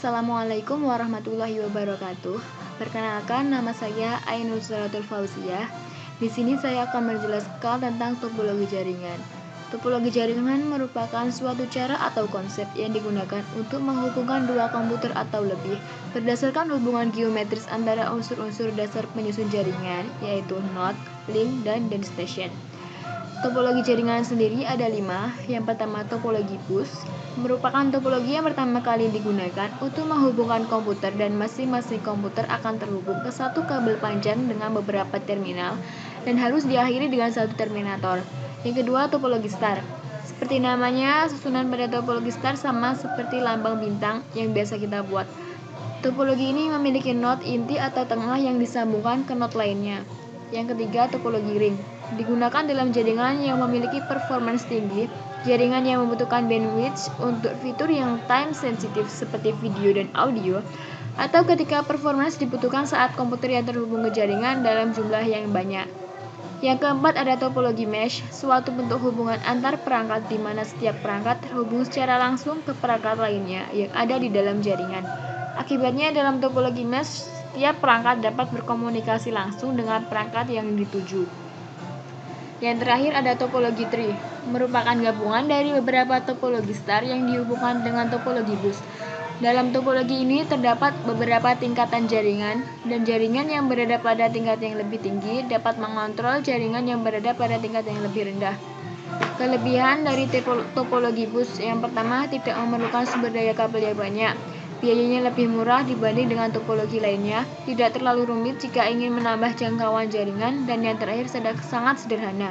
Assalamualaikum warahmatullahi wabarakatuh. Perkenalkan, nama saya Ainul Suratul Fauziah. Di sini saya akan menjelaskan tentang topologi jaringan. Topologi jaringan merupakan suatu cara atau konsep yang digunakan untuk menghubungkan dua komputer atau lebih berdasarkan hubungan geometris antara unsur-unsur dasar penyusun jaringan, yaitu node, link, dan destination. Topologi jaringan sendiri ada 5. Yang pertama, topologi bus merupakan topologi yang pertama kali digunakan untuk menghubungkan komputer, dan masing-masing komputer akan terhubung ke satu kabel panjang dengan beberapa terminal dan harus diakhiri dengan satu terminator. Yang kedua, topologi star. Seperti namanya, susunan pada topologi star sama seperti lambang bintang yang biasa kita buat. Topologi ini memiliki node inti atau tengah yang disambungkan ke node lainnya. Yang ketiga, topologi ring. Digunakan dalam jaringan yang memiliki performance tinggi, jaringan yang membutuhkan bandwidth untuk fitur yang time sensitif seperti video dan audio, atau ketika performance dibutuhkan saat komputer yang terhubung ke jaringan dalam jumlah yang banyak. Yang keempat, ada topologi mesh, suatu bentuk hubungan antar perangkat di mana setiap perangkat terhubung secara langsung ke perangkat lainnya yang ada di dalam jaringan. Akibatnya, dalam topologi mesh, setiap perangkat dapat berkomunikasi langsung dengan perangkat yang dituju. Yang terakhir, ada topologi tree, merupakan gabungan dari beberapa topologi star yang dihubungkan dengan topologi bus. Dalam topologi ini terdapat beberapa tingkatan jaringan, dan jaringan yang berada pada tingkat yang lebih tinggi dapat mengontrol jaringan yang berada pada tingkat yang lebih rendah. Kelebihan dari topologi bus: yang pertama, tidak memerlukan sumber daya kabel yang banyak. Biayanya lebih murah dibanding dengan topologi lainnya, tidak terlalu rumit jika ingin menambah jangkauan jaringan, dan yang terakhir, sangat sederhana.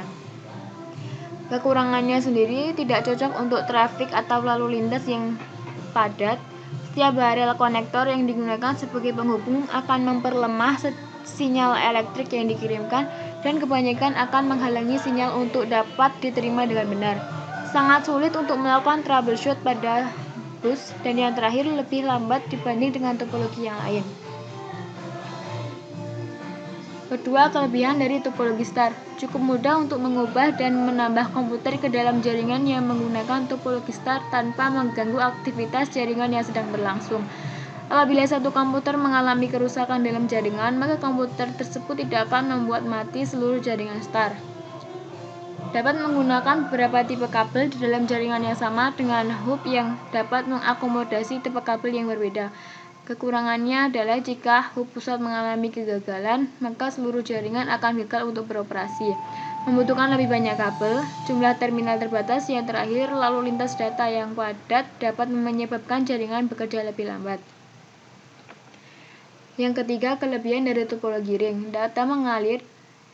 Kekurangannya sendiri, tidak cocok untuk trafik atau lalu lintas yang padat. Setiap barel konektor yang digunakan sebagai penghubung akan memperlemah sinyal elektrik yang dikirimkan, dan kebanyakan akan menghalangi sinyal untuk dapat diterima dengan benar. Sangat sulit untuk melakukan troubleshoot pada bus, dan yang terakhir, lebih lambat dibanding dengan topologi yang lain. Kedua, kelebihan dari topologi star: cukup mudah untuk mengubah dan menambah komputer ke dalam jaringan yang menggunakan topologi star tanpa mengganggu aktivitas jaringan yang sedang berlangsung. Apabila satu komputer mengalami kerusakan dalam jaringan, maka komputer tersebut tidak akan membuat mati seluruh jaringan star. Dapat menggunakan beberapa tipe kabel di dalam jaringan yang sama dengan hub yang dapat mengakomodasi tipe kabel yang berbeda. Kekurangannya adalah jika hub pusat mengalami kegagalan, maka seluruh jaringan akan gagal untuk beroperasi. Membutuhkan lebih banyak kabel, jumlah terminal terbatas, yang terakhir, lalu lintas data yang padat dapat menyebabkan jaringan bekerja lebih lambat. Yang ketiga, kelebihan dari topologi ring: data mengalir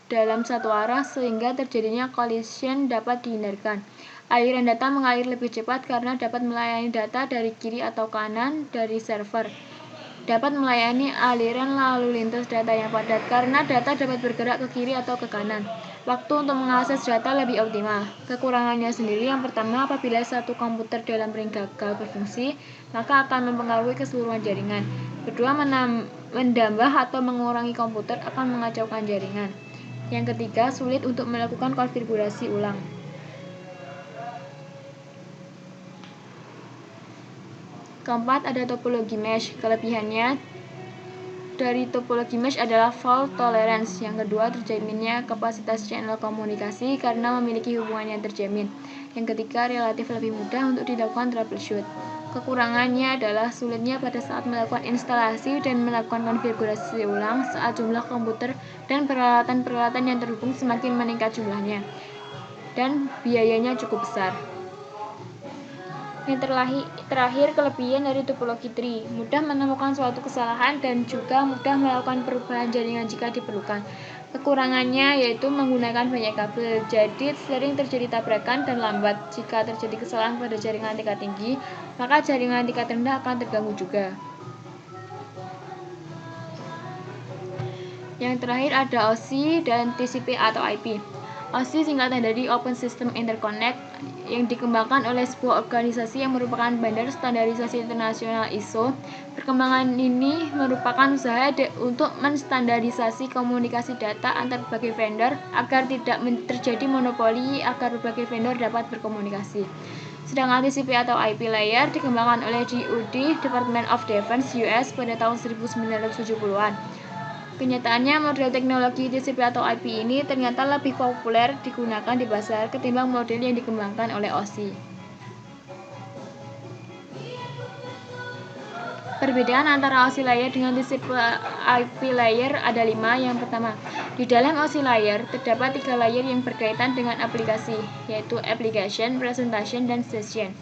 dalam satu arah sehingga terjadinya collision dapat dihindarkan. Aliran data mengalir lebih cepat karena dapat melayani data dari kiri atau kanan dari server. Dapat melayani aliran lalu lintas data yang padat karena data dapat bergerak ke kiri atau ke kanan. Waktu untuk mengakses data lebih optimal. Kekurangannya sendiri: yang pertama, apabila satu komputer dalam ring gagal berfungsi, maka akan mempengaruhi keseluruhan jaringan. Kedua, menambah atau mengurangi komputer akan mengacaukan jaringan. Yang ketiga, sulit untuk melakukan konfigurasi ulang. Keempat, ada topologi mesh. Kelebihannya dari topologi mesh adalah fault tolerance. Yang kedua, terjaminnya kapasitas channel komunikasi karena memiliki hubungan yang terjamin. Yang ketiga, relatif lebih mudah untuk dilakukan troubleshoot. Kekurangannya adalah sulitnya pada saat melakukan instalasi dan melakukan konfigurasi ulang saat jumlah komputer dan peralatan-peralatan yang terhubung semakin meningkat jumlahnya, dan biayanya cukup besar. Yang terakhir, kelebihan dari topologi tree: mudah menemukan suatu kesalahan dan juga mudah melakukan perubahan jaringan jika diperlukan. Kekurangannya yaitu menggunakan banyak kabel, jadi sering terjadi tabrakan dan lambat. Jika terjadi kesalahan pada jaringan tingkat tinggi, maka jaringan tingkat rendah akan terganggu juga. Yang terakhir, ada OSI dan TCP atau IP. OSI singkatan dari Open System Interconnect, yang dikembangkan oleh sebuah organisasi yang merupakan bandar standarisasi internasional ISO. Perkembangan ini merupakan usaha untuk menstandarisasi komunikasi data antar berbagai vendor agar tidak terjadi monopoli, agar berbagai vendor dapat berkomunikasi. Sedangkan TCP atau IP layer dikembangkan oleh DoD Department of Defense US pada tahun 1970-an. Kenyataannya model teknologi TCP atau IP ini ternyata lebih populer digunakan di pasar ketimbang model yang dikembangkan oleh OSI. Perbedaan antara OSI layer dengan TCP IP layer ada 5. Yang pertama, di dalam OSI layer terdapat 3 layer yang berkaitan dengan aplikasi, yaitu application, presentation, dan session.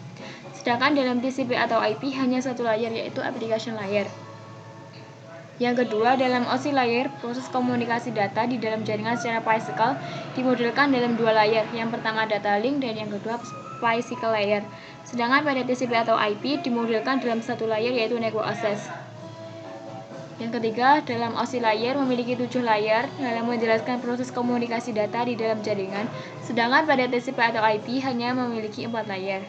Sedangkan dalam TCP atau IP hanya 1 layer, yaitu application layer. Yang kedua, dalam OSI layer, proses komunikasi data di dalam jaringan secara physical dimodelkan dalam 2 layer. Yang pertama data link dan yang kedua physical layer. Sedangkan pada TCP atau IP dimodelkan dalam 1 layer, yaitu network access. Yang ketiga, dalam OSI layer memiliki 7 layer dalam menjelaskan proses komunikasi data di dalam jaringan. Sedangkan pada TCP atau IP hanya memiliki 4 layer.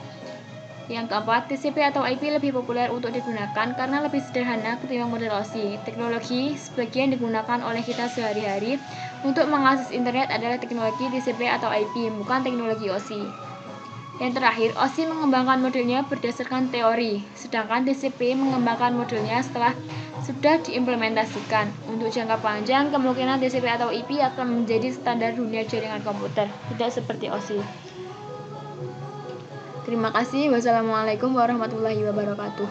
Yang keempat, TCP atau IP lebih populer untuk digunakan karena lebih sederhana ketimbang model OSI. Teknologi sebagian digunakan oleh kita sehari-hari untuk mengakses internet adalah teknologi TCP atau IP, bukan teknologi OSI. Yang terakhir, OSI mengembangkan modelnya berdasarkan teori, sedangkan TCP mengembangkan modelnya setelah sudah diimplementasikan. Untuk jangka panjang, kemungkinan TCP atau IP akan menjadi standar dunia jaringan komputer, tidak seperti OSI. Terima kasih. Wassalamualaikum warahmatullahi wabarakatuh.